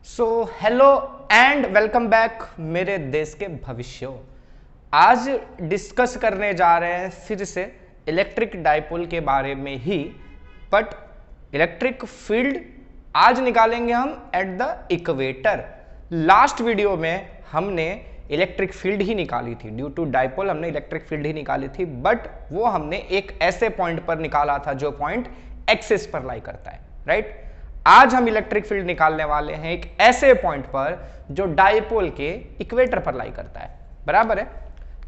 So hello and welcome back मेरे देश के भविष्यों। आज डिस्कस करने जा रहे हैं फिर से इलेक्ट्रिक डाइपोल के बारे में ही, बट इलेक्ट्रिक फील्ड आज निकालेंगे हम at the equator. Last video में हमने इलेक्ट्रिक फील्ड ही निकाली थी, ड्यू टू डाइपोल हमने इलेक्ट्रिक फील्ड ही निकाली थी, बट वो हमने एक ऐसे पॉइंट पर निकाला था जो पॉइंट एक्सिस पर लाई करता है, राइट। आज हम इलेक्ट्रिक फील्ड निकालने वाले हैं एक ऐसे पॉइंट पर जो डाइपोल के इक्वेटर पर लाई करता है, बराबर है।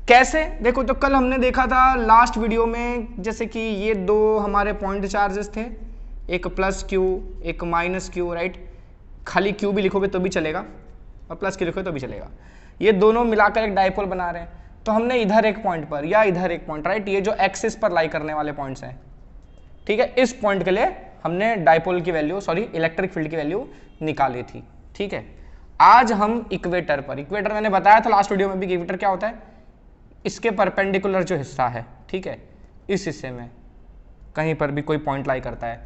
कैसे देखो, तो कल हमने देखा था लास्ट वीडियो में, जैसे कि ये दो हमारे पॉइंट चार्जेस थे, एक प्लस क्यू एक माइनस क्यू, राइट। खाली क्यू भी लिखोगे तो भी चलेगा और प्लस क्यू लिखोगे तो भी चलेगा। ये दोनों मिलाकर एक डाइपोल बना रहे हैं। तो हमने इधर एक पॉइंट पर या इधर एक पॉइंट, राइट, ये जो एक्सिस पर लाई करने वाले पॉइंट्स हैं, ठीक है, इस पॉइंट के लिए हमने डाइपोल की वैल्यू, सॉरी इलेक्ट्रिक फील्ड की वैल्यू निकाली थी, ठीक है। आज हम इक्वेटर पर, इक्वेटर मैंने बताया था लास्ट वीडियो में भी, इक्वेटर क्या होता है, इसके परपेंडिकुलर जो हिस्सा है, ठीक है, इस हिस्से में कहीं पर भी कोई पॉइंट लाई करता है,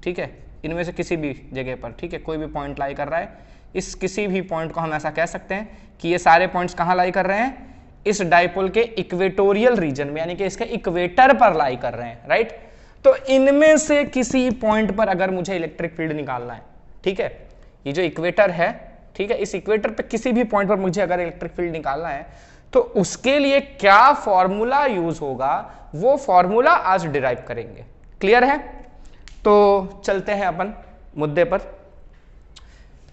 ठीक है, इनमें से किसी भी जगह पर, ठीक है, कोई भी पॉइंट लाई कर रहा है, इस किसी भी पॉइंट को हम ऐसा कह सकते हैं कि ये सारे पॉइंट्स कहाँ लाई कर रहे हैं, इस डाइपोल के इक्वेटोरियल रीजन में, यानी कि इसके इक्वेटर पर लाई कर रहे हैं, राइट। तो इनमें से किसी पॉइंट पर अगर मुझे इलेक्ट्रिक फील्ड निकालना है, ठीक है, ये जो इक्वेटर है, ठीक है, इस इक्वेटर पे किसी भी पॉइंट पर मुझे अगर इलेक्ट्रिक फील्ड निकालना है, तो उसके लिए क्या फॉर्मूला यूज होगा, वो फॉर्मूला आज डिराइव करेंगे। क्लियर है? तो चलते हैं अपन मुद्दे पर,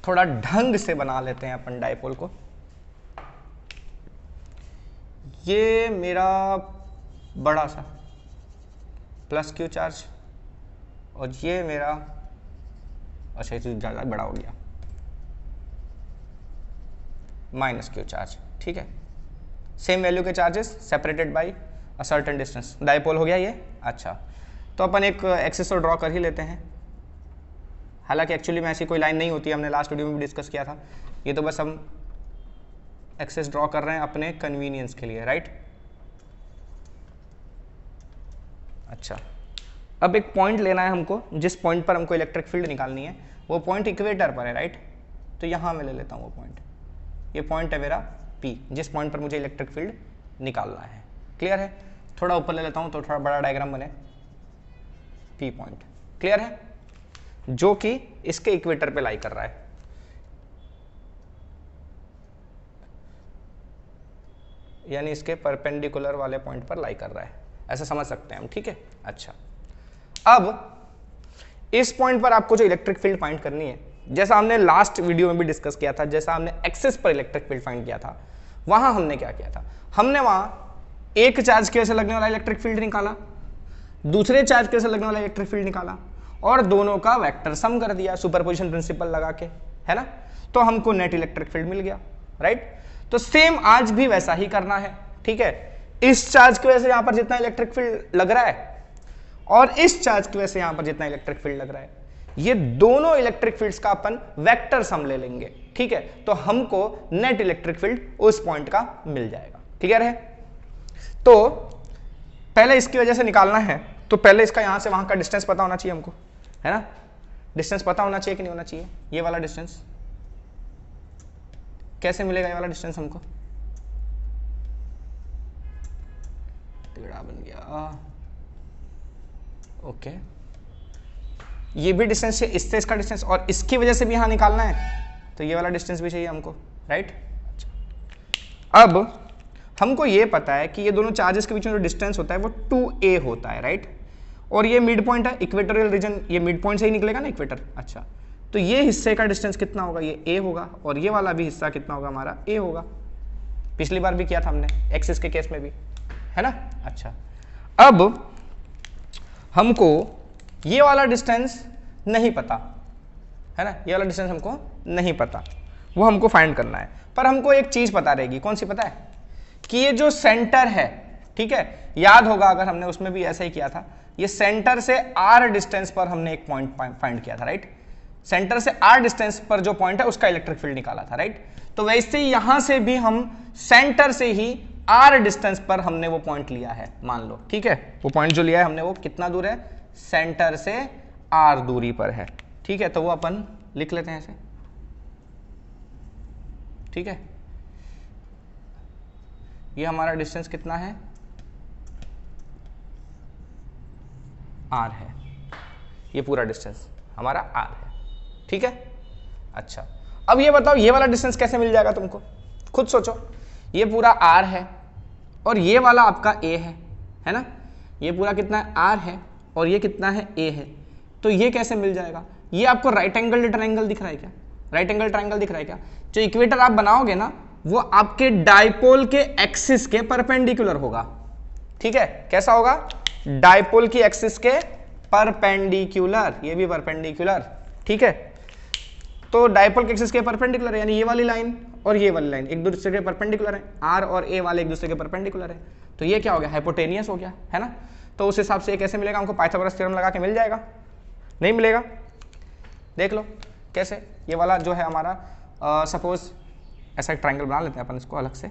थोड़ा ढंग से बना लेते हैं अपन डाइपोल को। ये मेरा बड़ा सा प्लस क्यू चार्ज और ये मेरा, अच्छा ये तो ज़्यादा बड़ा हो गया, माइनस क्यू चार्ज, ठीक है। सेम वैल्यू के charges separated by a certain distance, dipole हो गया ये। अच्छा, तो अपन एक एक्सिस ड्रॉ कर ही लेते हैं। हालांकि एक्चुअली में ऐसी कोई लाइन नहीं होती है, हमने लास्ट वीडियो में भी डिस्कस किया था। ये तो बस हम एक्सिस ड्रॉ कर रहे हैं अपने कन्वीनियंस के लिए, राइट। अच्छा, अब एक पॉइंट लेना है हमको, जिस पॉइंट पर हमको इलेक्ट्रिक फील्ड निकालनी है, वो पॉइंट इक्वेटर पर है, राइट। तो यहाँ मैं ले लेता हूँ वो पॉइंट, ये पॉइंट है मेरा P, जिस पॉइंट पर मुझे इलेक्ट्रिक फील्ड निकालना है। क्लियर है? थोड़ा ऊपर ले लेता हूँ तो थोड़ा बड़ा डायग्राम बने, P पॉइंट, क्लियर है, जो कि इसके इक्वेटर पे लाई कर रहा है। यानी इसके परपेंडिकुलर वाले पॉइंट पर लाई कर रहा है, ऐसा समझ सकते हैं हम, ठीक है। अच्छा, अब इस पॉइंट पर आपको जो इलेक्ट्रिक फील्ड फाइंड करनी है, जैसा हमने लास्ट वीडियो में भी डिस्कस किया था, जैसा हमने एक्सिस पर इलेक्ट्रिक फील्ड फाइंड किया था, वहां हमने क्या किया था, हमने वहां एक चार्ज की वजह से लगने वाला इलेक्ट्रिक फील्ड निकाला, दूसरे चार्ज की वजह से लगने वाला इलेक्ट्रिक फील्ड निकाला, और दोनों का वेक्टर सम कर दिया सुपरपोजिशन प्रिंसिपल लगा के, है ना। तो हमको नेट इलेक्ट्रिक फील्ड मिल गया, राइट। तो सेम आज भी वैसा ही करना है, ठीक है। इस चार्ज की वजह से यहां पर जितना इलेक्ट्रिक फील्ड लग रहा है और इस चार्ज की वजह से यहां पर जितना इलेक्ट्रिक फील्ड लग रहा है, ये दोनों इलेक्ट्रिक फील्ड्स का अपन वेक्टर सम ले लेंगे, ठीक है। तो हमको नेट इलेक्ट्रिक फील्ड उस पॉइंट का मिल जाएगा। क्लियर है? तो पहले इसकी वजह से निकालना है, तो पहले इसका यहां से वहां का डिस्टेंस पता होना चाहिए हमको, है ना। डिस्टेंस पता होना चाहिए कि नहीं होना चाहिए? ये वाला डिस्टेंस कैसे मिलेगा? ये वाला डिस्टेंस हमको टेढ़ा बन गया, ओके। ये भी डिस्टेंस है, इससे इसका डिस्टेंस, और इसकी वजह से भी यहां निकालना है, तो ये वाला डिस्टेंस भी चाहिए हमको, राइट। अब हमको ये पता है कि ये दोनों चार्जेस के बीच में जो डिस्टेंस होता है वो 2a होता है, राइट। और ये मिड पॉइंट है, इक्वेटोरियल रीजन, ये मिड पॉइंट से ही निकलेगा ना इक्वेटर। अच्छा, तो ये हिस्से का डिस्टेंस कितना होगा? ये a होगा, और ये वाला भी हिस्सा कितना होगा? हमारा a होगा। पिछली बार भी किया था हमने एक्सिस के केस में भी, है ना। अच्छा, अब हमको ये वाला डिस्टेंस नहीं पता, है ना, ये वाला डिस्टेंस हमको नहीं पता, वो हमको फाइंड करना है। पर हमको एक चीज पता रहेगी, कौन सी पता है? कि ये जो सेंटर है, ठीक है, याद होगा अगर हमने उसमें भी ऐसा ही किया था, ये सेंटर से r डिस्टेंस पर हमने एक पॉइंट फाइंड किया था, राइट। सेंटर से r डिस्टेंस पर जो पॉइंट है उसका इलेक्ट्रिक फील्ड निकाला था, राइट। तो वैसे ही यहां से भी हम सेंटर से ही r डिस्टेंस पर हमने वो पॉइंट लिया है, मान लो, ठीक है। वो पॉइंट जो लिया है हमने वो कितना दूर है? सेंटर से r दूरी पर है, ठीक है। तो वो अपन लिख लेते हैं ऐसे, ठीक है, ये हमारा डिस्टेंस कितना है, r है, ये पूरा डिस्टेंस हमारा r है, ठीक है। अच्छा, अब ये बताओ ये वाला डिस्टेंस कैसे मिल जाएगा तुमको, खुद सोचो। ये पूरा r है और ये वाला आपका a है ना, ये पूरा कितना है, r है और ये कितना है, a है, तो ये कैसे मिल जाएगा। ये आपको राइट एंगल ट्रायंगल दिख रहा है क्या, राइट एंगल ट्रायंगल दिख रहा है क्या। जो इक्वेटर आप बनाओगे ना वो आपके डायपोल के एक्सिस के परपेंडिकुलर होगा, ठीक है। कैसा होगा, डायपोल की एक्सिस के परपेंडिकुलर, ये भी परपेंडिकुलर, ठीक है। तो डायपोल के एक्सिस के परपेंडिकुलर यानी ये वाली लाइन और ये वाली लाइन एक दूसरे के परपेंडिकुलर है, आर और ए वाले एक दूसरे के परपेंडिकुलर है, तो ये क्या हो गया, हाइपोटेनियस हो गया, है ना। तो उस हिसाब से ये कैसे मिलेगा, हमको पाइथागोरस थ्योरम लगा के मिल जाएगा, नहीं मिलेगा। देख लो कैसे, ये वाला जो है हमारा सपोज ऐसा एक ट्रायंगल बना लेते हैं अपन इसको अलग से,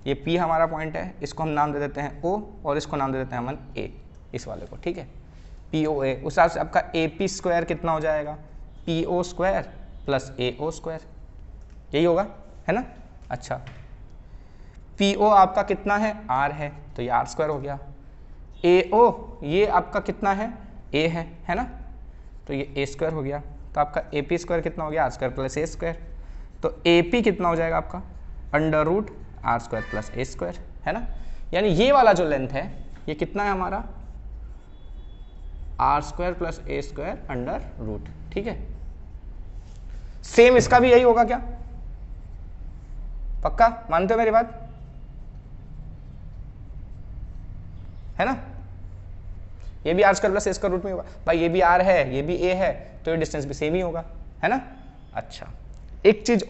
ये P हमारा पॉइंट है, इसको हम नाम दे देते हैं O और इसको नाम दे देते हैं अपन A, इस वाले को, ठीक है, POA। उस हिसाब से आपका AP स्क्वायर कितना हो जाएगा, PO square plus AO square, यही होगा, है ना। अच्छा, PO आपका कितना है, R है, तो ये R स्क्वायर हो गया। AO ये आपका कितना है, A है ना, तो ये A स्क्वायर हो गया। तो आपका AP स्क्वायर कितना हो गया, R square plus A square, तो AP कितना हो जाएगा आपका, under root R square plus A square, है ना। यानी ये वाला जो लेंथ है ये कितना है हमारा, R square plus A square under root, ठीक है। सेम इसका भी यही होगा क्या, पक्का मानते हो मेरी बात, है ना। ये भी R square plus A square root में होगा भाई, ये भी R है ये भी A है, तो ये डिस्टेंस भी सेम ही होगा, है ना। अच्छा, एक चीज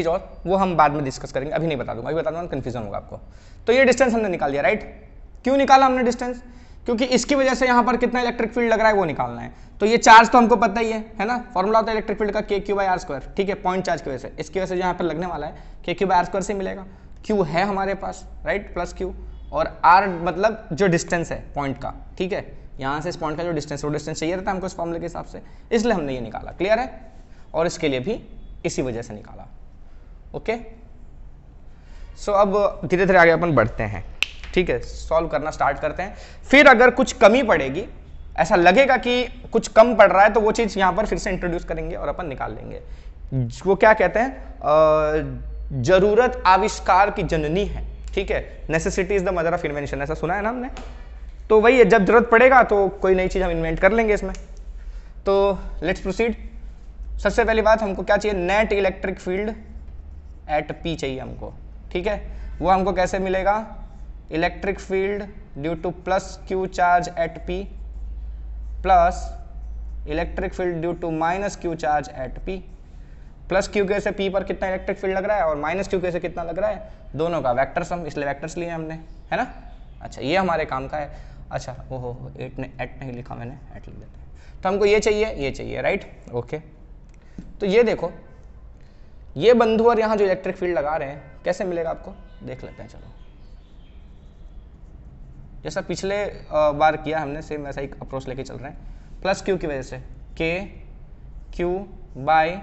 और वो हम बाद में डिस्कस करेंगे, अभी नहीं बता दूंगा, अभी बता दूंगा कंफ्यूजन होगा आपको। तो ये डिस्टेंस हमने निकाल दिया, राइट। क्यों निकाला हमने डिस्टेंस, क्योंकि इसकी वजह से यहाँ पर कितना इलेक्ट्रिक फील्ड लग रहा है वो निकालना है। तो ये चार्ज तो हमको पता ही है ना, फॉर्मूला होता है इलेक्ट्रिक फील्ड का KQ/R स्क्वायर, ठीक है, पॉइंट चार्ज की वजह से, इसकी वजह से यहाँ पर लगने वाला है KQ/R स्क्वायर से मिलेगा। Q है हमारे पास, राइट, प्लस Q, और R मतलब जो डिस्टेंस है पॉइंट का, ठीक है, यहाँ से इस पॉइंट का जो डिस्टेंस, वो डिस्टेंस चाहिए रहता है हमको इस फॉर्मूले के हिसाब से, इसलिए हमने ये निकाला, क्लियर है। और इसके लिए भी इसी वजह से निकाला, ओके। सो अब धीरे धीरे आगे अपन बढ़ते हैं, ठीक है, सॉल्व करना स्टार्ट करते हैं। फिर अगर कुछ कमी पड़ेगी, ऐसा लगेगा कि कुछ कम पड़ रहा है, तो वो चीज़ यहाँ पर फिर से इंट्रोड्यूस करेंगे और अपन निकाल लेंगे। वो क्या कहते हैं, जरूरत आविष्कार की जननी है, ठीक है, necessity is the mother of invention, ऐसा सुना है ना हमने। तो वही है, जब जरूरत पड़ेगा तो कोई नई चीज़ हम इन्वेंट कर लेंगे इसमें। तो लेट्स प्रोसीड। सबसे पहली बात हमको क्या चाहिए, net electric field at P चाहिए हमको, ठीक है। वो हमको कैसे मिलेगा, electric field due to plus Q charge at P plus electric field due to minus Q charge at P। Plus Q के से P पर कितना इलेक्ट्रिक फील्ड लग रहा है और माइनस Q के से कितना लग रहा है, दोनों का वेक्टर सम, इसलिए वेक्टर्स लिए हमने, है ना। अच्छा, ये हमारे काम का है। अच्छा, ओहो एट नहीं लिखा मैंने, एट लिख देते हैं। तो हमको ये चाहिए, राइट, ओके। तो ये देखो, ये बंधु और यहाँ जो इलेक्ट्रिक फील्ड लगा रहे हैं कैसे मिलेगा आपको, देख लेते हैं। चलो, जैसा पिछले बार किया हमने सेम वैसा ही अप्रोच लेके चल रहे हैं। प्लस Q की वजह से KQ बाय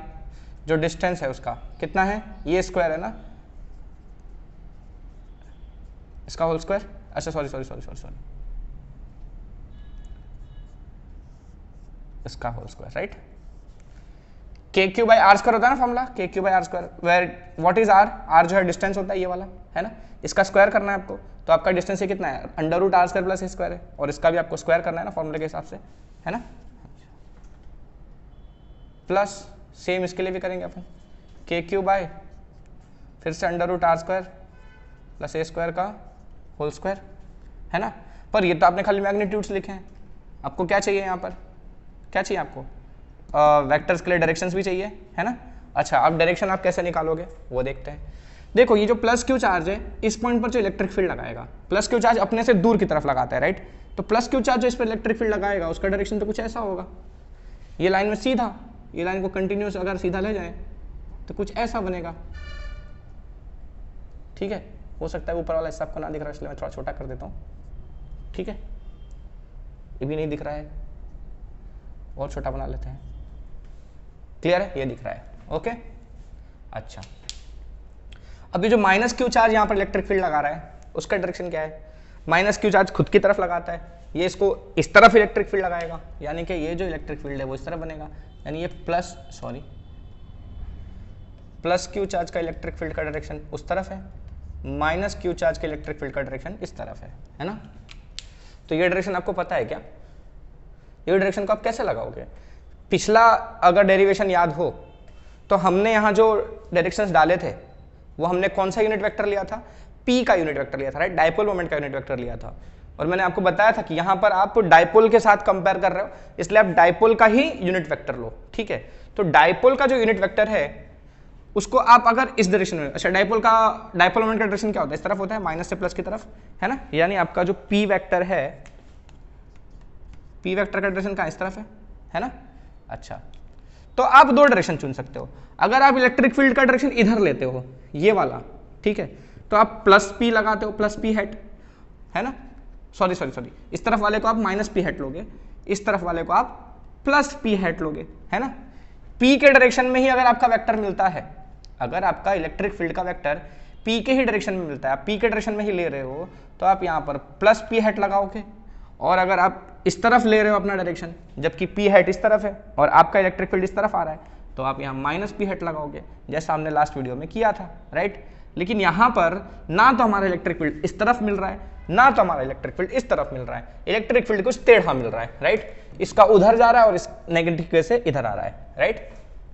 जो डिस्टेंस है उसका कितना है, ये स्क्वायर है ना, इसका होल स्क्वायर, अच्छा सॉरी, इसका whole square, right. KQ/R square होता है ना formula, KQ/R square, where what is R जो है डिस्टेंस होता है ये वाला, है ना। इसका स्क्वायर करना है आपको, तो आपका डिस्टेंस ये कितना है, under root R square plus A square है, और इसका भी आपको स्क्वायर करना है ना फॉर्मूले के हिसाब से, है ना। प्लस सेम इसके लिए भी करेंगे अपन, KQ बाय फिर से under root R square plus A square का होल स्क्वायर, है ना। पर ये तो आपने खाली मैग्नीट्यूड्स लिखे हैं, आपको क्या चाहिए यहाँ पर, क्या चाहिए आपको, वेक्टर्स के लिए डायरेक्शंस भी चाहिए, है ना। अच्छा, अब डायरेक्शन आप कैसे निकालोगे वो देखते हैं। देखो, ये जो प्लस Q चार्ज है इस पॉइंट पर जो इलेक्ट्रिक फील्ड लगाएगा, प्लस Q चार्ज अपने से दूर की तरफ लगाता है, राइट। तो प्लस Q चार्ज जो इस पर इलेक्ट्रिक फील्ड लगाएगा उसका डायरेक्शन तो कुछ ऐसा होगा, ये लाइन में सीधा, ये लाइन को कंटिन्यूस अगर सीधा ले जाए तो कुछ ऐसा बनेगा, ठीक है। हो सकता है ऊपर वाला हिस्सा आपको ना दिख रहा है, इसलिए मैं थोड़ा छोटा कर देता हूँ, ठीक है। ये भी नहीं दिख रहा है, और छोटा बना लेते हैं, क्लियर है, ये दिख रहा है, ओके। अच्छा, अभी जो माइनस क्यू चार्ज यहाँ पर इलेक्ट्रिक फील्ड लगा रहा है उसका डायरेक्शन क्या है? माइनस क्यू चार्ज खुद की तरफ लगाता है, ये इसको इस तरफ इलेक्ट्रिक फील्ड लगाएगा, यानी कि ये जो इलेक्ट्रिक फील्ड है वो इस तरफ बनेगा, यानी ये प्लस क्यू चार्ज का इलेक्ट्रिक फील्ड का डायरेक्शन उस तरफ है, माइनस क्यू चार्ज के इलेक्ट्रिक फील्ड का डायरेक्शन इस तरफ है ना। तो ये डायरेक्शन आपको पता है क्या? ये डायरेक्शन को आप कैसे लगाओगे? पिछला अगर डेरिवेशन याद हो तो हमने यहाँ जो डायरेक्शंस डाले थे वो हमने कौन सा यूनिट वेक्टर लिया था? P का यूनिट वेक्टर लिया था, राइट, डायपोल मोमेंट का यूनिट वेक्टर लिया था। और मैंने आपको बताया था कि यहाँ पर आप डायपोल के साथ कंपेयर कर रहे हो, इसलिए आप डायपोल का ही यूनिट वेक्टर लो, ठीक है। तो डायपोल का जो यूनिट वेक्टर है उसको आप अगर इस डायरेक्शन में, अच्छा डायपोल मोमेंट का डायरेक्शन क्या होता है? इस तरफ होता है, माइनस से प्लस की तरफ, है ना। यानी आपका जो P वेक्टर है, P वेक्टर का डायरेक्शन कहाँ? इस तरफ है ना। अच्छा, तो आप दो डायरेक्शन चुन सकते हो। अगर आप इलेक्ट्रिक फील्ड का डायरेक्शन इधर लेते हो, ये वाला, ठीक है, तो आप प्लस P लगाते हो, प्लस P हैट, है ना। सॉरी, इस तरफ वाले को आप माइनस P हैट लोगे, इस तरफ वाले को आप प्लस P हैट लोगे, है ना। P के डायरेक्शन में ही अगर आपका वेक्टर मिलता है, अगर आपका इलेक्ट्रिक फील्ड का वेक्टर P के ही डायरेक्शन में मिलता है, आप P के डायरेक्शन में ही ले रहे हो, तो आप यहाँ पर प्लस P हैट लगाओगे। और अगर आप इस तरफ ले रहे हो अपना डायरेक्शन, जबकि P हैट इस तरफ है और आपका इलेक्ट्रिक फील्ड इस तरफ आ रहा है, तो आप यहाँ माइनस P हैट लगाओगे, जैसा हमने लास्ट वीडियो में किया था, राइट। लेकिन यहाँ पर ना तो हमारा इलेक्ट्रिक फील्ड इस तरफ मिल रहा है, ना तो हमारा इलेक्ट्रिक फील्ड इस तरफ मिल रहा है, इलेक्ट्रिक फील्ड कुछ टेढ़ा मिल रहा है, राइट। इसका उधर जा रहा है और इस नेगेटिव केस से इधर आ रहा है, राइट,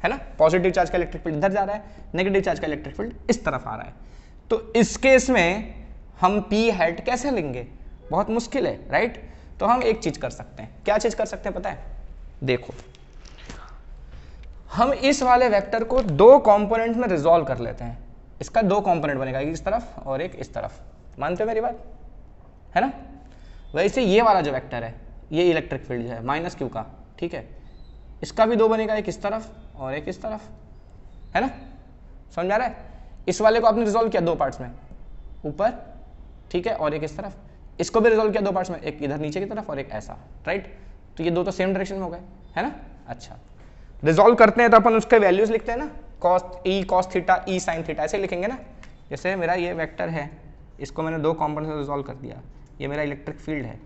है ना। पॉजिटिव चार्ज का इलेक्ट्रिक फील्ड इधर जा रहा है, नेगेटिव चार्ज का इलेक्ट्रिक फील्ड इस तरफ आ रहा है। तो इस केस में हम P हैट कैसे लेंगे? बहुत मुश्किल है, राइट। तो हम एक चीज कर सकते हैं, क्या चीज कर सकते हैं पता है? देखो, हम इस वाले वेक्टर को दो कंपोनेंट में रिजॉल्व कर लेते हैं। इसका दो कंपोनेंट बनेगा, एक इस तरफ और एक इस तरफ। मानते हो मेरी बात, है ना। वैसे ये वाला जो वेक्टर है, ये इलेक्ट्रिक फील्ड है माइनस क्यू का, ठीक है, इसका भी दो बनेगा, एक इस तरफ और एक इस तरफ, है ना। समझ आ रहा है? इस वाले को आपने रिजॉल्व किया दो पार्ट्स में, ऊपर, ठीक है, और एक इस तरफ। इसको भी रिजॉल्व किया दो पार्ट्स में, एक इधर नीचे की तरफ और एक ऐसा, राइट। तो ये दो तो सेम डायरेक्शन में हो गए, है ना। अच्छा, रिजॉल्व करते हैं तो अपन उसके वैल्यूज लिखते हैं ना, cos theta, e sin theta, ऐसे लिखेंगे ना। जैसे मेरा ये वेक्टर है, इसको मैंने दो कॉम्पोनेंट्स में रिजॉल्व कर दिया, ये मेरा इलेक्ट्रिक फील्ड है,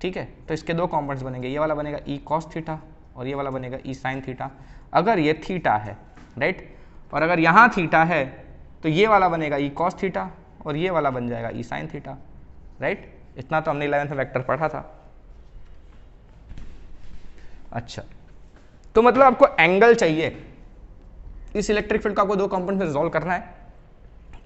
ठीक है। तो इसके दो कॉम्पोनेंट्स बनेंगे, ये वाला बनेगा e cos थीटा और ये वाला बनेगा e sin थीटा। अगर ये थीटा है, राइट, और अगर यहाँ थीटा है तो ये वाला बनेगा e cos थीटा और ये वाला बन जाएगा e sin थीटा, राइट। इतना तो हमने 11th में वेक्टर पढ़ा था। अच्छा, तो मतलब आपको एंगल चाहिए, इस इलेक्ट्रिक फील्ड का आपको दो कंपोनेंट में रिजॉल्व करना है,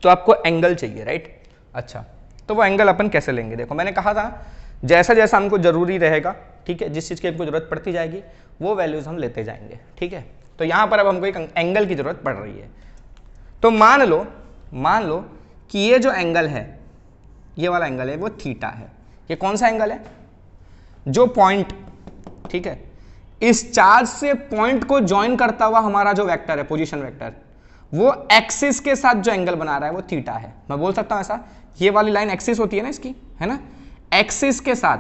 तो आपको एंगल चाहिए, राइट। अच्छा, तो वो एंगल अपन कैसे लेंगे? देखो, मैंने कहा था जैसा जैसा हमको जरूरी रहेगा, ठीक है, जिस चीज़ की हमको जरूरत पड़ती जाएगी वो वैल्यूज हम लेते जाएंगे, ठीक है। तो यहाँ पर अब हमको एक एंगल की जरूरत पड़ रही है। तो मान लो कि ये जो एंगल है, ये वाला एंगल है, वो थीटा है। ये कौन सा एंगल है? जो पॉइंट, ठीक है, इस चार्ज से पॉइंट को ज्वाइन करता हुआ हमारा जो वेक्टर है, पोजीशन वेक्टर, वो एक्सिस के साथ जो एंगल बना रहा है वो थीटा है। मैं बोल सकता हूं ऐसा, ये वाली लाइन एक्सिस होती है ना इसकी, है ना, एक्सिस के साथ,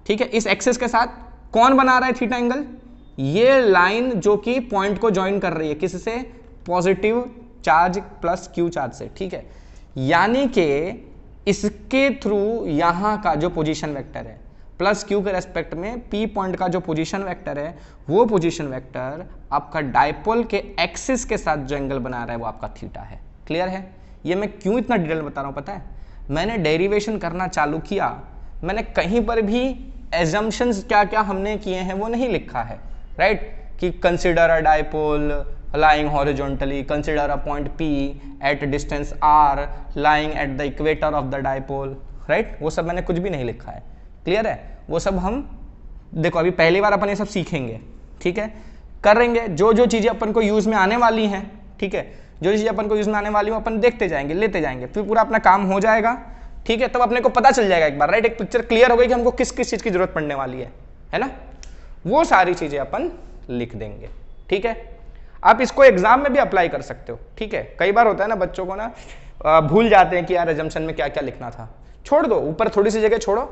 ठीक है, इस एक्सिस के साथ कौन बना रहा है थीटा एंगल? ये लाइन जो कि पॉइंट को ज्वाइन कर रही है, किससे? Positive charge plus Q charge से, ठीक है। यानी कि इसके थ्रू यहां का जो पोजीशन वेक्टर है प्लस क्यू के रेस्पेक्ट में पी पॉइंट का जो पोजीशन वेक्टर है, वो पोजीशन वेक्टर आपका डायपोल के एक्सिस के साथ जो एंगल बना रहा है वो आपका थीटा है। क्लियर है? ये मैं क्यों इतना डिटेल बता रहा हूं पता है? मैंने डेरिवेशन करना चालू किया, मैंने कहीं पर भी एजम्पशंस क्या क्या हमने किए हैं वो नहीं लिखा है, राइट, कि consider a dipole lying horizontally, consider a point P at distance r lying at the equator of the dipole, right? वो सब मैंने कुछ भी नहीं लिखा है। क्लियर है? वो सब हम देखो अभी पहली बार अपन ये सब सीखेंगे, ठीक है, करेंगे। जो जो चीजें अपन को यूज में आने वाली हैं, ठीक है, जो चीजें अपन को यूज में आने वाली हो अपन देखते जाएंगे, लेते जाएंगे, फिर पूरा अपना काम हो जाएगा, ठीक है। तब अपने को पता चल जाएगा एक बार, राइट, एक पिक्चर क्लियर हो गई कि हमको किस किस चीज की जरूरत पड़ने वाली है ना। वो सारी चीजें अपन लिख देंगे, ठीक है। आप इसको एग्जाम में भी अप्लाई कर सकते हो, ठीक है। कई बार होता है ना बच्चों को ना भूल जाते हैं कि यार अजम्पशन में क्या क्या लिखना था। छोड़ दो, ऊपर थोड़ी सी जगह छोड़ो,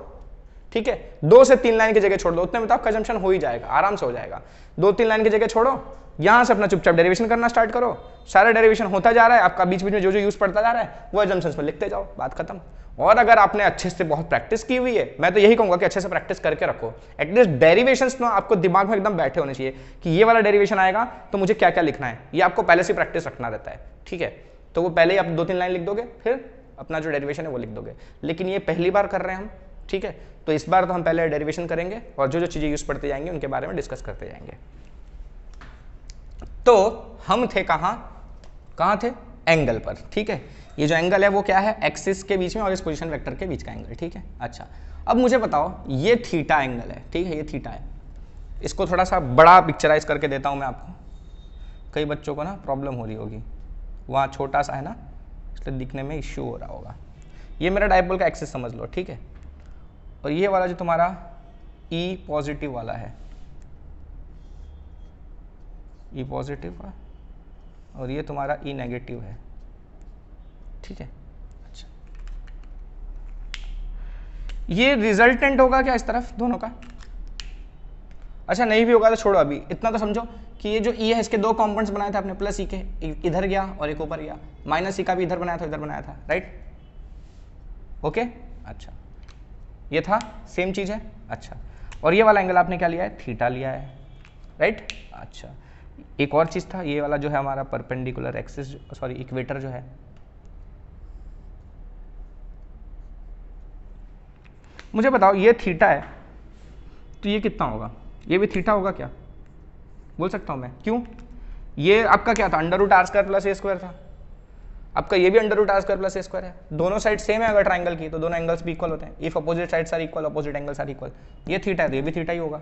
ठीक है, 2 से 3 लाइन की जगह छोड़ दो, उतने में तो आपका जंक्शन हो ही जाएगा, आराम से हो जाएगा। 2-3 लाइन की जगह छोड़ो, यहां से अपना चुपचाप डेरिवेशन करना स्टार्ट करो, सारा डेरिवेशन होता जा रहा है, आपका बीच बीच में जो जो यूज पड़ता जा रहा है वो जंक्शंस में लिखते जाओ, बात खत्म। और अगर आपने अच्छे से बहुत प्रैक्टिस की हुई है, मैं तो यही कहूंगा कि अच्छे से प्रैक्टिस करके रखो, एटलीस्ट डेरिवेशंस ना आपको दिमाग में एकदम बैठे होने चाहिए कि ये वाला डेरिवेशन आएगा तो मुझे क्या क्या लिखना है, ये आपको पहले से प्रैक्टिस रखना रहता है, ठीक है। तो वो पहले ही आप 2-3 लाइन लिख दोगे, फिर अपना जो डेरिवेशन है वो लिख दोगे। लेकिन ये पहली बार कर रहे हैं हम, ठीक है, तो इस बार तो हम पहले डेरिवेशन करेंगे और जो जो चीजें यूज पड़ते जाएंगे उनके बारे में डिस्कस करते जाएंगे। तो हम थे कहाँ थे, एंगल पर, ठीक है। ये जो एंगल है वो क्या है, एक्सिस के बीच में और इस पोजीशन वेक्टर के बीच का एंगल, ठीक है। अच्छा, अब मुझे बताओ ये थीटा एंगल है, ठीक है, ये थीटा है। इसको थोड़ा सा बड़ा पिक्चराइज करके देता हूं मैं आपको, कई बच्चों को ना प्रॉब्लम हो रही होगी, वहाँ छोटा सा है ना, इसलिए दिखने में इश्यू हो रहा होगा। ये मेरा डायपोल का एक्सिस समझ लो, ठीक है, और ये वाला जो तुम्हारा E पॉजिटिव वाला है, E पॉजिटिव है, और ये तुम्हारा E नेगेटिव है, ठीक है। अच्छा, ये रिजल्टेंट होगा क्या इस तरफ दोनों का? अच्छा, नहीं भी होगा तो छोड़ो, अभी इतना तो समझो कि ये जो E है इसके 2 कंपोनेंट्स बनाए थे आपने, प्लस E के, इधर गया और एक ऊपर गया, माइनस E का भी इधर बनाया था इधर बनाया था, राइट, ओके। अच्छा, ये था सेम चीज है। अच्छा, और ये वाला एंगल आपने क्या लिया है, थीटा लिया है, राइट। अच्छा, एक और चीज था, ये वाला जो है हमारा परपेंडिकुलर एक्सिस, सॉरी इक्वेटर जो है, मुझे बताओ ये थीटा है तो ये कितना होगा, ये भी थीटा होगा क्या, बोल सकता हूं मैं, क्यों? ये आपका क्या था, under root R square plus A square था, आपका ये भी under root R square plus A square है, दोनों साइड सेम है अगर ट्राइंगल की, तो दोनों एंगल्स भी इक्वल होते हैं। If opposite sides are equal, opposite angles are equal, ये थीटा है तो ये भी थीटा ही होगा,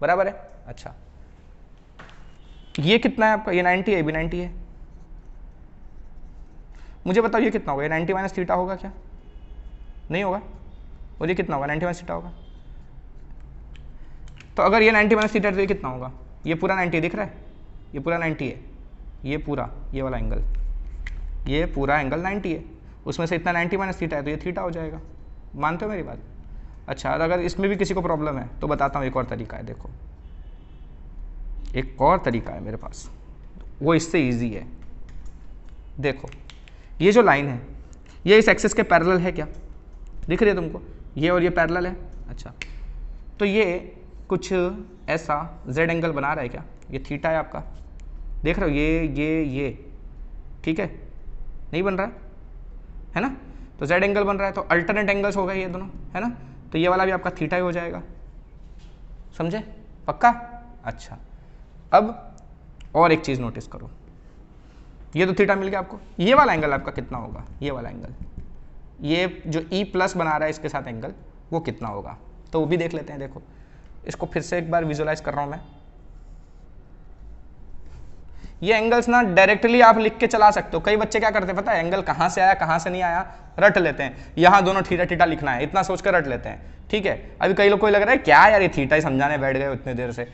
बराबर है। अच्छा, ये कितना है आपका, ये 90 है, ये भी 90 है, मुझे बताओ ये कितना होगा, ये 90 माइनस थीटा होगा क्या, नहीं होगा, और ये कितना होगा, 90 माइनस थीटा होगा। तो अगर ये 90 माइनस थीटा है तो ये कितना होगा, ये पूरा 90 दिख रहा है, ये पूरा 90 है, ये पूरा ये वाला एंगल, ये पूरा एंगल 90 है, उसमें से इतना 90 माइनस थीटा है तो ये थीटा हो जाएगा, मानते हो मेरी बात? अच्छा, अगर इसमें भी किसी को प्रॉब्लम है तो बताता हूँ, एक और तरीका है, देखो एक और तरीका है मेरे पास, वो इससे ईजी है। देखो ये जो लाइन है ये इस एक्सिस के पैरेलल है क्या, दिख रही है तुमको, ये और ये पैरेलल है। अच्छा, तो ये कुछ ऐसा जेड एंगल बना रहा है क्या, ये थीटा है आपका, देख रहे हो, ये ठीक है, नहीं बन रहा है ना, तो जेड एंगल बन रहा है, तो अल्टरनेट एंगल्स हो गए ये दोनों, है ना, तो ये वाला भी आपका थीटा ही हो जाएगा, समझे, पक्का? अच्छा, अब और एक चीज नोटिस करो, ये तो थीटा मिल गया आपको, ये वाला एंगल आपका कितना होगा, ये वाला एंगल, ये जो E प्लस बना रहा है इसके साथ एंगल, वो कितना होगा, तो वो भी देख लेते हैं। देखो इसको फिर से एक बार विजुअलाइज कर रहा हूं मैं, ये एंगल्स ना डायरेक्टली आप लिख के चला सकते हो, कई बच्चे क्या करते हैं पता है, एंगल कहां से आया कहां से नहीं आया रट लेते हैं, यहां दोनों थीटा थीटा लिखना है इतना सोचकर रट लेते हैं, ठीक है। अभी कई लोग को लग रहा है क्या यार ये थीटा ही समझाने बैठ गए उतनी देर से,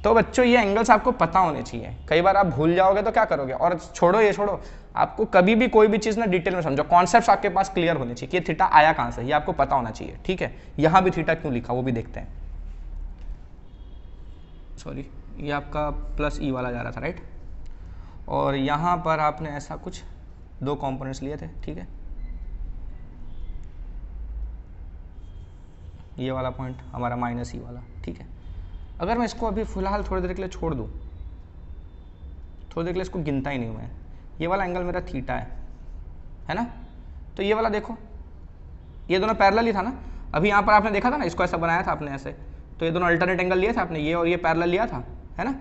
तो बच्चों ये एंगल्स आपको पता होने चाहिए, कई बार आप भूल जाओगे तो क्या करोगे। और छोड़ो ये छोड़ो, आपको कभी भी कोई भी चीज ना डिटेल में समझो, कॉन्सेप्ट्स आपके पास क्लियर होने चाहिए कि ये थीटा आया कहां से, ये आपको पता होना चाहिए, ठीक है। यहां भी थीटा क्यों लिखा वो भी देखते हैं, सॉरी ये आपका प्लस ई वाला जा रहा था, राइट, और यहां पर आपने ऐसा कुछ 2 कंपोनेंट्स लिए थे, ठीक है, ये वाला पॉइंट हमारा माइनस ई वाला, ठीक है। अगर मैं इसको अभी फिलहाल थोड़ी देर के लिए छोड़ दूं, थोड़ी देर के लिए इसको गिनता ही नहीं हूं मैं, ये वाला एंगल मेरा थीटा है ना, तो ये वाला देखो, ये दोनों पैरेलल ही था ना, अभी यहाँ पर आपने देखा था ना, इसको ऐसा बनाया था आपने ऐसे, तो ये दोनों अल्टरनेट एंगल लिए थे आपने, ये और ये पैरेलल लिया था, है ना।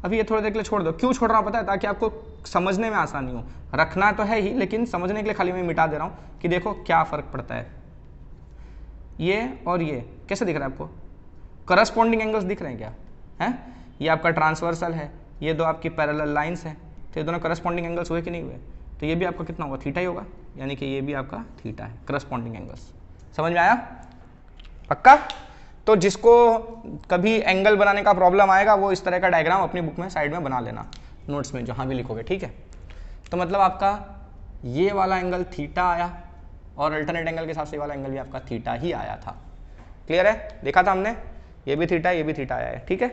अभी ये थोड़ी देर के लिए छोड़ दो, क्यों छोड़ रहा हूँ पता है, ताकि आपको समझने में आसानी हो, रखना तो है ही लेकिन समझने के लिए खाली मैं मिटा दे रहा हूँ कि देखो क्या फर्क पड़ता है, ये और ये कैसे दिख रहा है आपको, करस्पॉन्डिंग एंगल्स दिख रहे हैं क्या, हैं, ये आपका ट्रांसवर्सल है, ये 2 आपकी पैरेलल लाइंस हैं, तो ये दोनों करस्पॉन्डिंग एंगल्स हुए कि नहीं हुए, तो ये भी आपका कितना होगा, थीटा ही होगा, यानी कि ये भी आपका थीटा है, करस्पॉन्डिंग एंगल्स, समझ में आया, पक्का? तो जिसको कभी एंगल बनाने का प्रॉब्लम आएगा वो इस तरह का डायग्राम अपनी बुक में साइड में बना लेना, नोट्स में जहाँ भी लिखोगे, ठीक है। तो मतलब आपका ये वाला एंगल थीटा आया और अल्टरनेट एंगल के हिसाब से ये वाला एंगल भी आपका थीटा ही आया था, क्लियर है, देखा था हमने, ये भी थीटा ये भी थीटा आया है, ठीक है।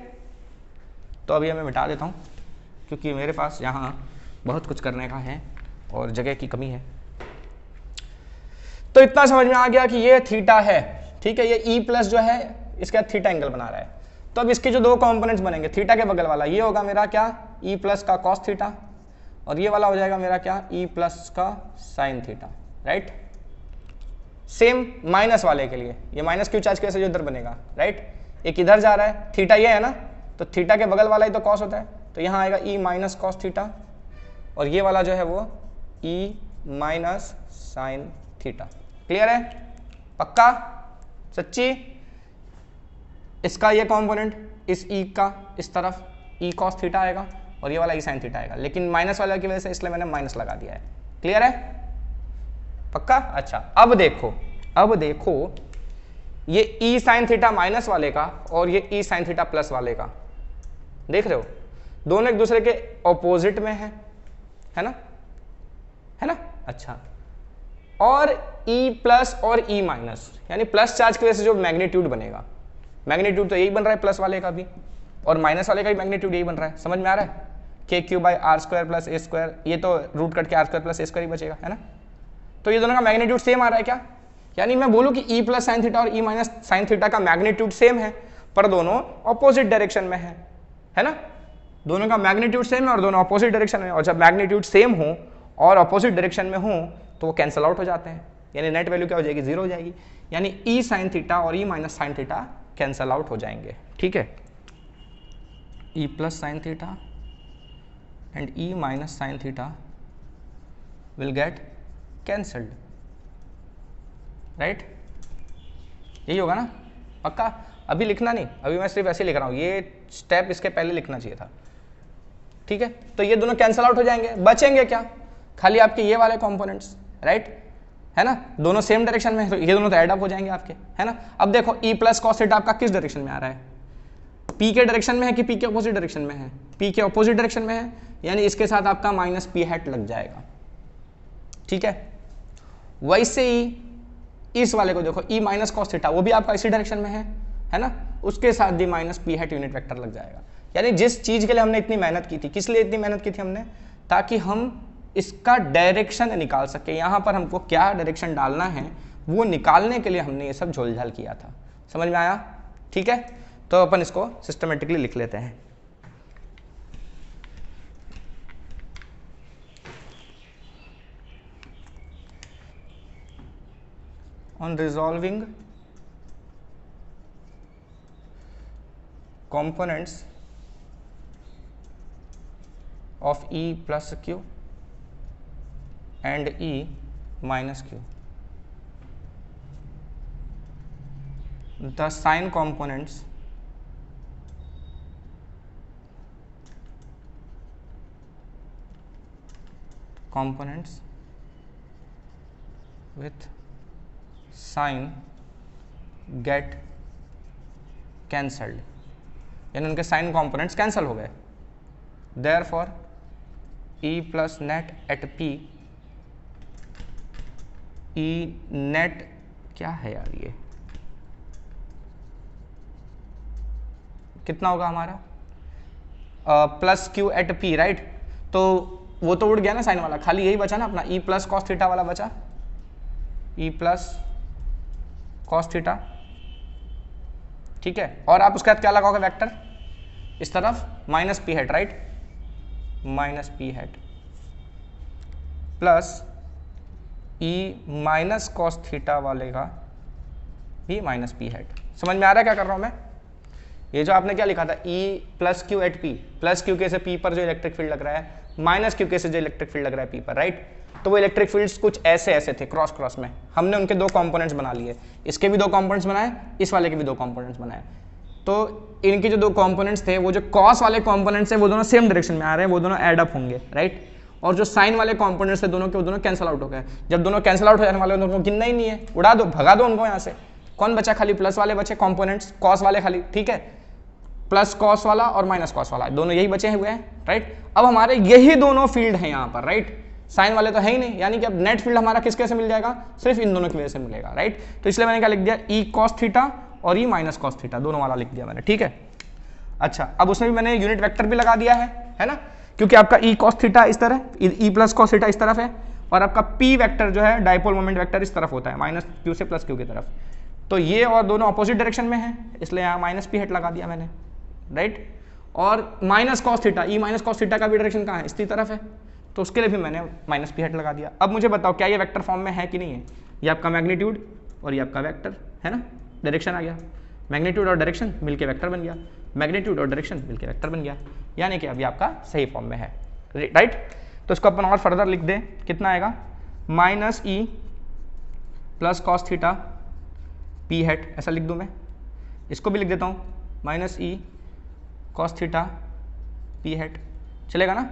तो अभी मैं मिटा देता हूँ क्योंकि मेरे पास यहाँ बहुत कुछ करने का है और जगह की कमी है। तो इतना समझ में आ गया कि ये थीटा है, ठीक है, ये ई प्लस जो है इसके साथ थीटा एंगल बना रहा है। तो अब इसके जो दो कंपोनेंट्स बनेंगे, थीटा के बगल वाला ये होगा मेरा क्या, ई प्लस का कॉस थीटा, और ये वाला हो जाएगा मेरा क्या, ई प्लस का sine theta, right. Same minus वाले के लिए, ये माइनस क्यू चार्ज की वजह से जो इधर बनेगा, राइट, एक इधर जा रहा है, थीटा ये है ना, तो थीटा के बगल वाला ही तो कॉस होता है, तो यहाँ आएगा ई माइनस कॉस थीटा, और ये वाला जो है वो ई माइनस साइन थीटा। क्लियर है, पक्का, सच्ची। इसका ये कंपोनेंट इस ई का इस तरफ ई कॉस थीटा आएगा और ये वाला ई साइन थीटा आएगा, लेकिन माइनस वाला की वजह से इसलिए मैंने माइनस लगा दिया है। क्लियर है, पक्का। अच्छा अब देखो ये ई साइन थीटा माइनस वाले का और ये ई साइन थीटा प्लस वाले का, देख रहे हो, दोनों एक दूसरे के ऑपोजिट में है ना, है ना। अच्छा, और ई प्लस और ई माइनस, यानी प्लस चार्ज की वजह से जो मैग्नीट्यूड बनेगा, मैग्नीट्यूड तो यही बन रहा है प्लस वाले का भी, और माइनस वाले का भी मैग्नीट्यूड यही बन रहा है, समझ में आ रहा है, K Q by R square plus A square, ये तो रूट कट के R square plus A square ही बचेगा, है ना। तो ये दोनों का मैग्नीट्यूड सेम आ रहा है क्या, यानी मैं बोलूं कि ई प्लस साइन थीटा और ई माइनस साइन थीटा का मैग्नीट्यूड सेम है, पर दोनों ऑपोजिट डायरेक्शन में है ना, दोनों का मैग्नीट्यूड सेम है और दोनों ऑपोजिट डायरेक्शन में, और जब मैग्नीट्यूड सेम हो और ऑपोजिट डायरेक्शन में हो तो वो कैंसिल आउट हो जाते हैं, यानी नेट वैल्यू क्या हो जाएगी, जीरो हो जाएगी, यानी ई साइन थीटा और E minus sine theta cancel out हो जाएंगे, ठीक है। E plus sine theta and E minus sine theta will get cancelled, right, यही होगा ना, पक्का। अभी लिखना नहीं, अभी मैं सिर्फ ऐसे लिख रहा हूँ, ये स्टेप इसके पहले लिखना चाहिए था, ठीक है। तो ये दोनों कैंसिल आउट हो जाएंगे, बचेंगे क्या, खाली आपके ये वाले कंपोनेंट्स, राइट, है ना, दोनों सेम डायरेक्शन में, तो ये दोनों तो ऐड अप हो जाएंगे आपके, है ना। अब देखो ई प्लस कॉस थीटा आपका किस डायरेक्शन में आ रहा है, पी के डायरेक्शन में है कि पी के अपोजिट डायरेक्शन में है, पी के अपोजिट डायरेक्शन में है, यानी इसके साथ आपका माइनस पी हैट लग जाएगा, ठीक है। वैसे ही इस वाले को देखो, ई माइनस कॉस थीटा, वो भी आपका इसी डायरेक्शन में है ना, उसके साथ भी minus P hat unit vector लग जाएगा। यानी जिस चीज के लिए हमने इतनी मेहनत की थी, किस लिए इतनी मेहनत की थी हमने, ताकि हम इसका डायरेक्शन निकाल सके, यहाँ पर हमको क्या डायरेक्शन डालना है वो निकालने के लिए हमने ये सब झोलझाल किया था, समझ में आया, ठीक है। तो अपन इसको सिस्टमेटिकली लिख लेते हैं। On resolving components of E plus Q and E minus Q, the sign components with sign get cancelled, यानी उनके साइन कंपोनेंट्स कैंसल हो गए। Therefore E plus net at P, E net क्या है यार, ये कितना होगा हमारा, plus Q at P, right. तो वो तो उड़ गया ना साइन वाला, खाली यही बचा ना अपना ई प्लस कॉस थीटा वाला बचा, ई प्लस कॉस थीटा, ठीक है। और आप उसके बाद क्या लगाओगे वेक्टर, इस तरफ minus P hat, right, minus P hat plus E minus cos theta वाले का भी माइनस पी हैट। समझ में आ रहा है क्या कर रहा हूं मैं, ये जो आपने क्या लिखा था, E plus Q at P, plus Q के से पी पर जो इलेक्ट्रिक फील्ड लग रहा है, माइनस क्यू के से जो इलेक्ट्रिक फील्ड लग रहा है पी पर, राइट। तो वो इलेक्ट्रिक फील्ड्स कुछ ऐसे ऐसे थे क्रॉस क्रॉस में, हमने उनके दो कंपोनेंट्स बना लिए, इसके भी दो कंपोनेंट्स बनाए, इस वाले के भी दो कंपोनेंट्स बनाए। तो इनके जो दो कंपोनेंट्स थे, वो जो कॉस वाले कंपोनेंट्स हैं वो दोनों सेम डायरेक्शन में आ रहे हैं, वो दोनों ऐड अप होंगे, राइट। और जो साइन वाले कंपोनेंट्स थे दोनों के, वो दोनों कैंसिल आउट हो गए। जब दोनों कैंसिल आउट हो जाने वाले, उनको गिनना ही नहीं है, उड़ा दो, भगा दो उनको यहाँ से। कौन बचा, खाली प्लस वाले बचे कंपोनेंट्स, कॉस वाले खाली, ठीक है, प्लस कॉस वाला और माइनस कॉस वाला, दोनों यही बचे हुए हैं, राइट। अब हमारे यही दोनों फील्ड हैं यहाँ पर, राइट, साइन वाले तो है ही नहीं, यानी कि अब नेट फील्ड हमारा किसके से मिल जाएगा, सिर्फ इन दोनों की वजह से मिलेगा, राइट। तो इसलिए मैंने क्या लिख दिया, ई कॉस थीटा और ई माइनस कॉस थीटा, दोनों वाला लिख दिया मैंने, ठीक है। अच्छा, अब उसमें भी मैंने यूनिट वेक्टर भी लगा दिया है ना, क्योंकि आपका ई कॉस थीटा इस तरह, ई प्लस कॉस थीटा इस तरफ है, और आपका पी वेक्टर जो है डाइपोल मोमेंट वेक्टर इस तरफ होता है, माइनस क्यू से प्लस क्यू की तरफ। तो ये और दोनों अपोजिट डायरेक्शन में है, इसलिए यहाँ माइनस पी हेट लगा दिया मैंने, राइट। और माइनस कॉस थीटा, ई माइनस कॉस थीटा का भी डायरेक्शन कहाँ है, इसी तरफ है, तो उसके लिए भी मैंने माइनस पी हेट लगा दिया। अब मुझे बताओ क्या ये वेक्टर फॉर्म में है कि नहीं है, ये आपका मैग्नीट्यूड और ये आपका वेक्टर है ना, डायरेक्शन आ गया, मैग्नीट्यूड और डायरेक्शन मिलके वेक्टर बन गया, मैग्नीट्यूड और डायरेक्शन मिलके वेक्टर बन गया, यानी कि अभी आपका सही फॉर्म में है, राइट। तो इसको अपन और फर्दर लिख दें, कितना आएगा, minus E plus cos theta P hate, ऐसा लिख दूं मैं। इसको भी लिख देता हूँ, माइनस ई कॉस थीटा पी हेट, चलेगा ना,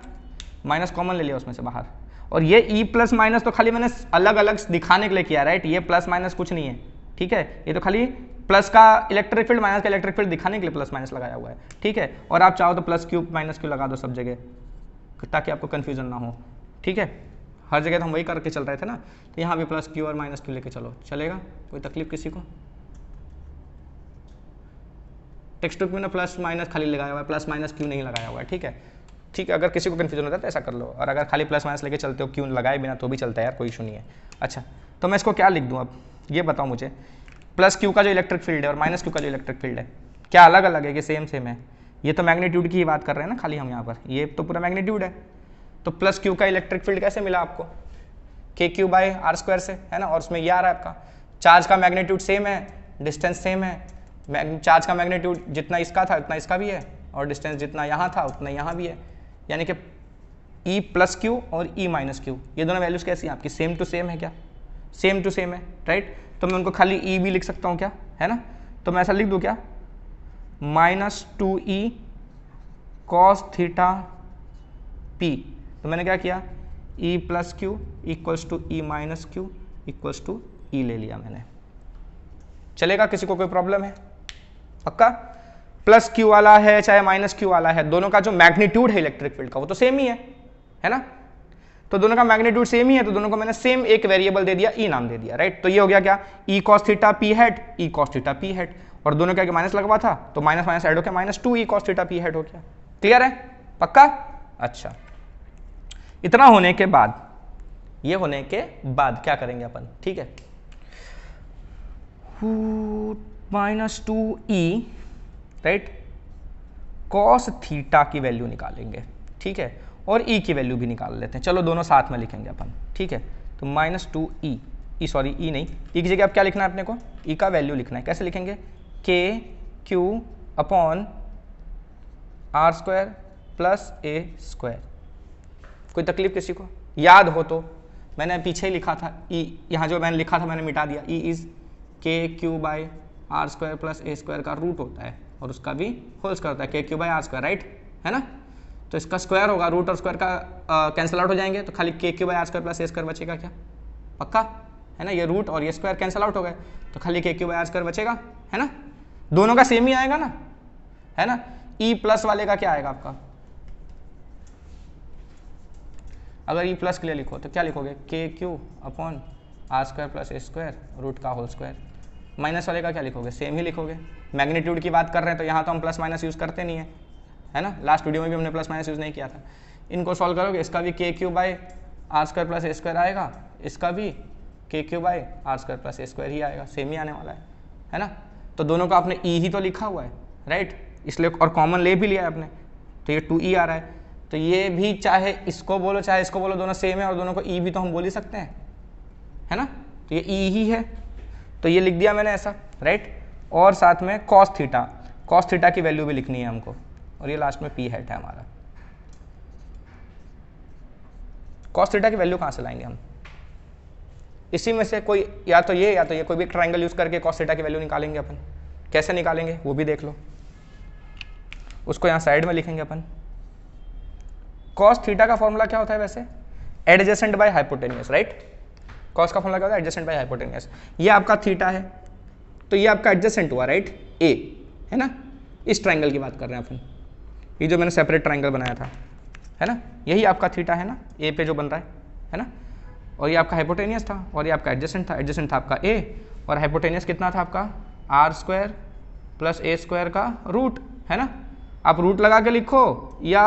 माइनस कॉमन ले लिया उसमें से बाहर। और ये ई प्लस माइनस तो खाली मैंने अलग अलग दिखाने के लिए किया, राइट, ये प्लस माइनस कुछ नहीं है, ठीक है, ये तो खाली प्लस का इलेक्ट्रिक फील्ड माइनस का इलेक्ट्रिक फील्ड दिखाने के लिए प्लस माइनस लगाया हुआ है, ठीक है। और आप चाहो तो प्लस क्यू माइनस क्यू लगा दो सब जगह, ताकि आपको कन्फ्यूजन ना हो, ठीक है। हर जगह तो हम वही करके चल रहे थे ना, तो यहाँ भी प्लस क्यू और माइनस क्यू लेके चलो, चलेगा, कोई तकलीफ किसी को। टेक्स्ट बुक में ना प्लस माइनस खाली लगाया हुआ है, प्लस माइनस क्यू नहीं लगाया हुआ है, ठीक है, ठीक है। अगर किसी को कन्फ्यूजन होता है तो ऐसा कर लो, और अगर खाली प्लस माइनस लेके चलते हो क्यू लगाए बिना तो भी चलता है यार, कोई इशू नहीं है। अच्छा, तो मैं इसको क्या लिख दूँ, अब ये बताओ मुझे, प्लस क्यू का जो इलेक्ट्रिक फील्ड है और माइनस क्यू का जो इलेक्ट्रिक फील्ड है, क्या अलग अलग है कि सेम सेम है? ये तो मैग्नीट्यूड की ही बात कर रहे हैं ना खाली हम यहाँ पर, ये तो पूरा मैग्नीट्यूड है। तो प्लस क्यू का इलेक्ट्रिक फील्ड कैसे मिला आपको, के क्यू बाई आर स्क्वायर से, है ना, और उसमें ये आ रहा है आपका चार्ज का मैग्नीट्यूड सेम है, डिस्टेंस सेम है, चार्ज का मैग्नीट्यूड जितना इसका था उतना इसका भी है, और डिस्टेंस जितना यहाँ था उतना यहाँ भी है, यानी कि ई प्लस क्यू और ई माइनस क्यू, ये दोनों वैल्यूज कैसी हैं आपकी, सेम टू सेम है क्या, सेम टू सेम है, राइट। तो मैं उनको खाली ई भी लिख सकता हूँ क्या, है ना, तो मैं ऐसा लिख दूँ क्या, minus two E cos theta P, तो मैंने क्या किया, E plus Q equals to E minus Q equals to E ले लिया मैंने, चलेगा, किसी को कोई प्रॉब्लम है, पक्का। प्लस क्यू वाला है चाहे माइनस क्यू वाला है, दोनों का जो मैग्नीट्यूड है इलेक्ट्रिक फील्ड का वो तो सेम ही है ना, तो दोनों का मैग्नीट्यूड सेम ही है, तो दोनों को मैंने सेम एक वेरिएबल दे दिया, ई नाम दे दिया, राइट। तो ये हो गया क्या, ई कॉस थीटा पी हेट, ई कॉस थीटा पी हेट, और दोनों क्या माइनस लगवा था तो माइनस माइनस ऐड हो गया, minus two E cos theta P hate हो गया, क्लियर है, पक्का। अच्छा, इतना होने के बाद, ये होने के बाद क्या करेंगे अपन, ठीक है, माइनस टू ई, राइट, कॉस थीटा की वैल्यू निकालेंगे, ठीक है, और ई की वैल्यू भी निकाल लेते हैं, चलो दोनों साथ में लिखेंगे अपन, ठीक है। तो माइनस टू ई सॉरी ई नहीं, ई की जगह अब क्या लिखना है अपने को, ई का वैल्यू लिखना है, कैसे लिखेंगे, K Q upon R square plus A square, कोई तकलीफ किसी को, याद हो तो मैंने पीछे ही लिखा था, ई यहाँ जो मैंने लिखा था मैंने मिटा दिया, E is K Q by R square plus A square का रूट होता है, और उसका भी होल स्क्वायर होता है, K Q by R square, right, है ना। तो इसका स्क्वायर होगा, रूट और स्क्वायर का कैंसिल आउट हो जाएंगे, तो खाली K Q by R square plus A square बचेगा क्या, पक्का है ना, ये रूट और ये स्क्वायर कैंसिल आउट हो गए, तो खाली K Q by R square बचेगा, है ना, दोनों का सेम ही आएगा ना, है ना। ई प्लस वाले का क्या आएगा आपका, अगर ई प्लस के लिए लिखो तो क्या लिखोगे, K Q upon R square plus A square root का होल स्क्वायर। माइनस वाले का क्या लिखोगे, सेम ही लिखोगे, मैग्नीट्यूड की बात कर रहे हैं तो यहाँ तो हम प्लस माइनस यूज़ करते नहीं है ना, लास्ट वीडियो में भी हमने प्लस माइनस यूज़ नहीं किया था। इनको सॉल्व करोगे, इसका भी K Q by R square plus A square आएगा, इसका भी K Q by R square plus A square ही आएगा, सेम ही आने वाला है ना। तो दोनों का आपने ई ही तो लिखा हुआ है, राइट, इसलिए और कॉमन ले भी लिया है आपने, तो ये टू ई आ रहा है, तो ये भी चाहे इसको बोलो चाहे इसको बोलो, दोनों सेम है, और दोनों को ई भी तो हम बोल ही सकते हैं, है ना, तो ये ई ही है, तो ये लिख दिया मैंने ऐसा, राइट। और साथ में कॉस थीटा की वैल्यू भी लिखनी है हमको, और ये लास्ट में पी हेट है हमारा। कॉस थीटा की वैल्यू कहाँ से लाएंगे हम, इसी में से कोई या तो ये कोई भी ट्रायंगल यूज करके कॉस थीटा की वैल्यू निकालेंगे अपन, कैसे निकालेंगे वो भी देख लो, उसको यहाँ साइड में लिखेंगे अपन। कॉस थीटा का फॉर्मूला क्या होता है वैसे, adjacent by hypotenuse, right. Cos का फॉर्मूला क्या होता है, एडजेसेंट बाय हाइपोटेनियस। ये आपका थीटा है, तो ये आपका एडजेसेंट हुआ, राइट, ए है ना, इस ट्रायंगल की बात कर रहे हैं अपन, ये जो मैंने सेपरेट ट्रायंगल बनाया था, है ना, यही आपका थीटा है ना, ए पे जो बन रहा है ना, और ये आपका हाइपोटेनियस था, और ये आपका एडजेसेंट था, एडजेसेंट था आपका ए, और हाइपोटेनियस कितना था आपका R square plus A square का रूट, है ना। आप रूट लगा के लिखो या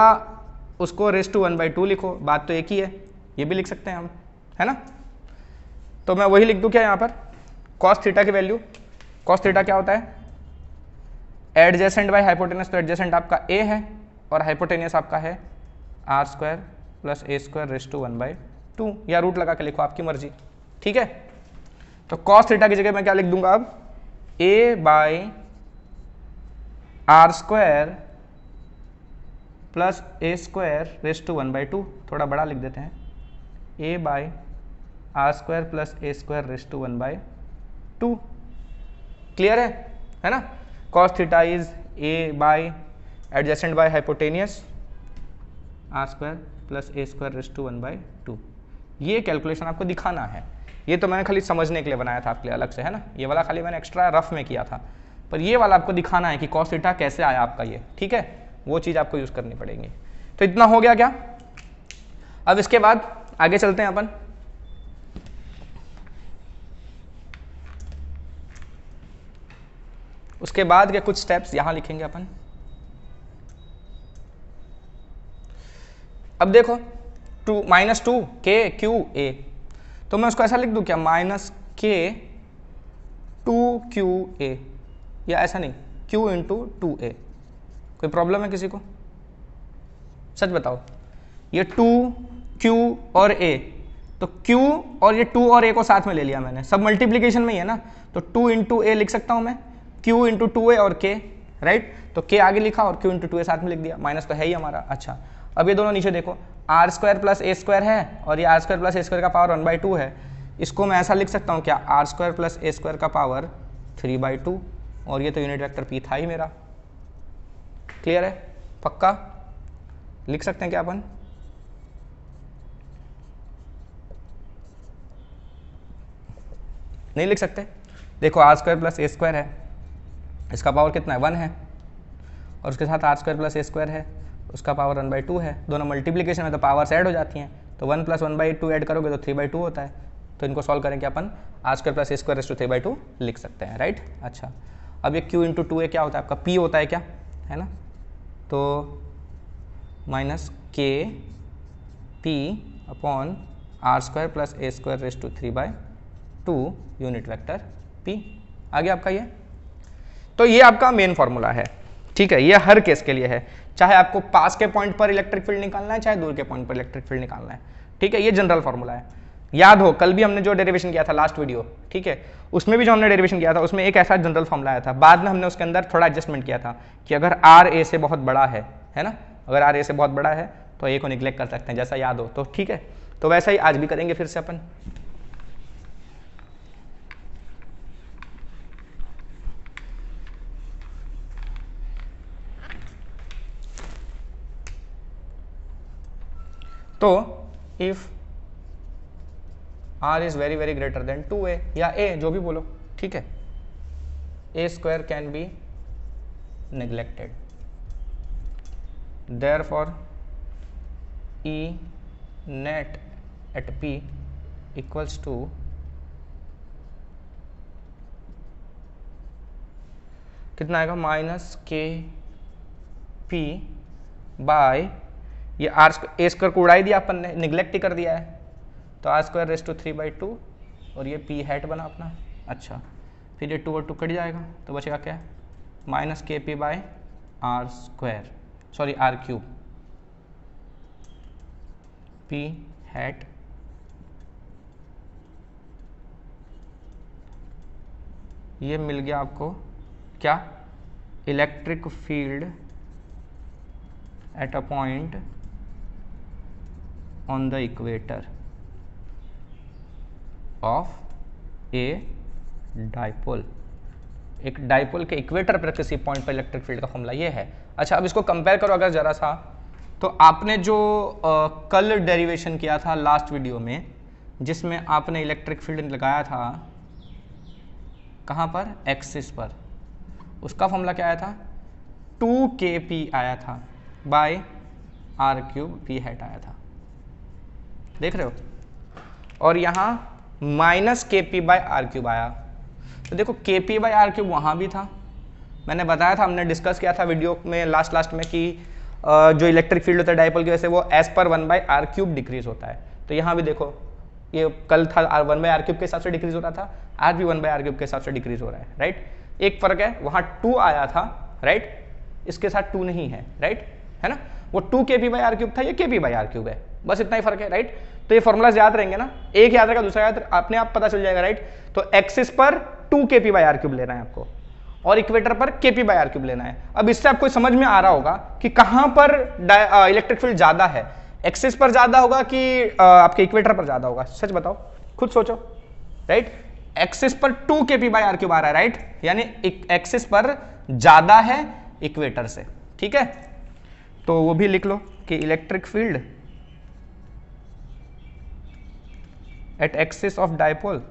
उसको रेस टू 1/2 लिखो, बात तो एक ही है, ये भी लिख सकते हैं हम, है ना। तो मैं वही लिख दूं क्या यहाँ पर, कॉस थीटा की वैल्यू, कॉस थीटा क्या होता है, एडजेसेंट बाय हाइपोटेनस, तो एडजेसेंट आपका ए है और हाइपोटेनियस आपका है R square plus A square raise to 1/2, या रूट लगा के लिखो, आपकी मर्जी, ठीक है। तो कॉस थीटा की जगह मैं क्या लिख दूंगा अब, A by R square plus A square raise to 1/2, थोड़ा बड़ा लिख देते हैं, A by R square plus A square raise to 1/2, clear है ना। cos theta is A by adjacent by hypotenuse R square plus A square raise to 1/2। ये calculation आपको दिखाना है, ये तो मैंने खाली समझने के लिए बनाया था आपके लिए अलग से, है ना। ये वाला खाली मैंने एक्स्ट्रा रफ में किया था, पर ये वाला आपको दिखाना है कि cos थीटा कैसे आया आपका ये, ठीक है, वो चीज़ आपको यूज़ करनी पड़ेगी। तो इतना हो गया क्या, अब इसके बाद आगे चलते हैं अपन। उसके बाद के कुछ स्टेप्स यहां लिखेंगे अपन। अब देखो -2 k q a, तो मैं उसको ऐसा लिख दूं क्या, -k 2q a, या ऐसा नहीं, q इंटू 2a। कोई प्रॉब्लम है किसी को, सच बताओ। ये 2q और a, तो q और ये 2 और a को साथ में ले लिया मैंने, सब मल्टीप्लीकेशन में ही है ना, तो 2 इंटू a लिख सकता हूं मैं, q इंटू 2a और k, राइट। तो k आगे लिखा और q इंटू 2a साथ में लिख दिया, माइनस तो है ही हमारा। अच्छा, अब ये दोनों नीचे देखो, R square plus A square है और ये R square plus A square का पावर 1/2 है, इसको मैं ऐसा लिख सकता हूँ क्या, R square plus A square का पावर 3/2, और ये तो यूनिट वेक्टर p था ही मेरा, क्लियर है, पक्का लिख सकते हैं क्या अपन। नहीं लिख सकते, देखो R square plus A square है, इसका पावर कितना है, 1 है, और उसके साथ R square plus A square है, उसका पावर 1/2 है, दोनों मल्टीप्लिकेशन में तो पावर्स ऐड हो जाती हैं, तो 1 + 1/2 ऐड करोगे तो 3/2 होता है, तो इनको सॉल्व करेंगे अपन, R square plus A square raise to 3/2 लिख सकते हैं, राइट। अच्छा, अब ये q इंटू 2a क्या होता है आपका, p होता है क्या, है ना, तो -k p upon R square plus A square raise to 3/2 unit vector p आ गया आपका ये। तो ये आपका मेन फॉर्मूला है, ठीक है, ये हर केस के लिए है, चाहे आपको पास के पॉइंट पर इलेक्ट्रिक फील्ड निकालना है, चाहे दूर के पॉइंट पर इलेक्ट्रिक फील्ड निकालना है, ठीक है, ये जनरल फॉर्मूला है। याद हो कल भी हमने जो डेरिवेशन किया था लास्ट वीडियो, ठीक है, उसमें भी जो हमने डेरिवेशन किया था उसमें एक ऐसा जनरल फॉर्मूला आया था, बाद में हमने उसके अंदर थोड़ा एडजस्टमेंट किया था कि अगर आर ए से बहुत बड़ा है ना, अगर आर ए से बहुत बड़ा है तो ए को निग्लेक्ट कर सकते हैं, जैसा याद हो तो, ठीक है। तो वैसा ही आज भी करेंगे फिर से अपन। तो if r is very very greater than 2a या a, जो भी बोलो, ठीक है, a square can be neglected, therefore E net at p equals to कितना आएगा, -k p बाय ये आर ए स्क्वायर को उड़ाई दिया अपन ने, निगलेक्ट ही कर दिया है, तो आर स्क्वायर रेज़ टू 3/2 और ये p हैट बना अपना। अच्छा, फिर ये 2 और 2 कट जाएगा तो बचेगा क्या, -kp by R square, sorry R cube, p hat ये मिल गया आपको क्या, electric field at a point on the equator of a dipole, एक डाइपोल के इक्वेटर पर किसी पॉइंट पर इलेक्ट्रिक फील्ड का फॉर्मूला ये है। अच्छा, अब इसको कंपेयर करो अगर जरा सा, तो आपने जो कल डेरिवेशन किया था लास्ट वीडियो में, जिसमें आपने इलेक्ट्रिक फील्ड लगाया था कहाँ पर, एक्सिस पर, उसका फॉर्मूला क्या आया था, 2kp आया था by R cube p hat आया था, देख रहे हो, और यहाँ -kp बाय आर क्यूब आया, तो देखो kp/r³ वहाँ भी था, मैंने बताया था, हमने डिस्कस किया था वीडियो में लास्ट में कि जो इलेक्ट्रिक फील्ड होता है डायपोल की वजह से वो एज पर 1/r³ डिक्रीज होता है। तो यहाँ भी देखो ये कल था 1/r³ के हिसाब से डिक्रीज हो रहा था, आज भी 1/r³ के हिसाब से डिक्रीज हो रहा है, राइट। एक फर्क है, वहाँ 2 आया था, राइट, इसके साथ 2 नहीं है, राइट, है ना। वो 2 kp/r³ था, ये kp/r³ है, बस इतना ही फर्क है, राइट। तो ये फॉर्मूलाज याद रहेंगे ना, एक याद रहेगा दूसरा याद अपने आप पता चल जाएगा, राइट। तो एक्सिस पर 2 kp/r³ लेना है आपको और इक्वेटर पर kp/r³ लेना है। अब इससे आपको समझ में आ रहा होगा कि कहां पर इलेक्ट्रिक फील्ड ज्यादा है, एक्सिस पर ज्यादा होगा कि आपके इक्वेटर पर ज्यादा होगा, सच बताओ, खुद सोचो, राइट। एक्सिस पर 2 kp/r³ आ रहा है, राइट, यानी एक्सिस पर ज्यादा है इक्वेटर से, ठीक है। तो वो भी लिख लो कि electric field eight axis of dipole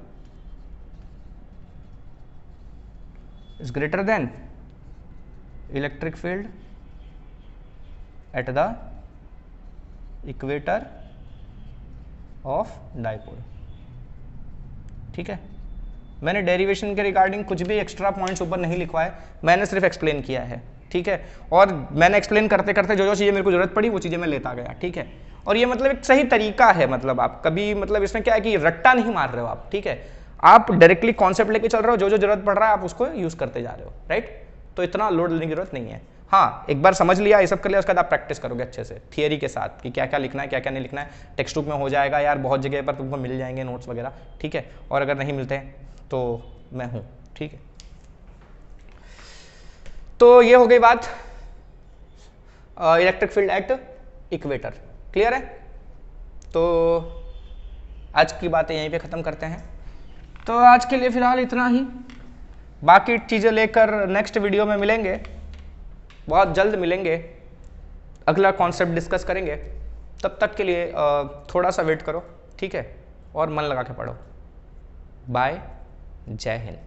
is greater than electric field at the equator of dipole, ठीक है। मैंने डेरिवेशन के रिगार्डिंग कुछ भी एक्स्ट्रा पॉइंट्स ऊपर नहीं लिखवाए, मैंने सिर्फ एक्सप्लेन किया है, ठीक है। और मैंने एक्सप्लेन करते करते जो चीज़ें मेरे को जरूरत पड़ी वो चीज़ें मैं लेता गया, ठीक है। और ये मतलब एक सही तरीका है, मतलब आप कभी मतलब इसमें क्या है कि रट्टा नहीं मार रहे हो आप, ठीक है। आप डायरेक्टली कॉन्सेप्ट लेके चल रहे हो, जो जरूरत पड़ रहा है आप उसको यूज करते जा रहे हो, राइट। तो इतना लोड लेने की जरूरत नहीं है। हाँ, एक बार समझ लिया, ये सब कर लिया, उसके बाद आप प्रैक्टिस करोगे अच्छे से थियरी के साथ कि क्या क्या लिखना है क्या क्या नहीं लिखना है। टेक्स्ट बुक में हो जाएगा यार, बहुत जगह पर तुमको मिल जाएंगे नोट्स वगैरह, ठीक है। और अगर नहीं मिलते हैं तो मैं हूँ, ठीक है। तो ये हो गई बात electric field at equator, clear है। तो आज की बातें यहीं पे खत्म करते हैं। तो आज के लिए फिलहाल इतना ही, बाकी चीज़ें लेकर नेक्स्ट वीडियो में मिलेंगे, बहुत जल्द मिलेंगे, अगला कॉन्सेप्ट डिस्कस करेंगे। तब तक के लिए थोड़ा सा वेट करो, ठीक है, और मन लगा के पढ़ो। बाय, जय हिंद।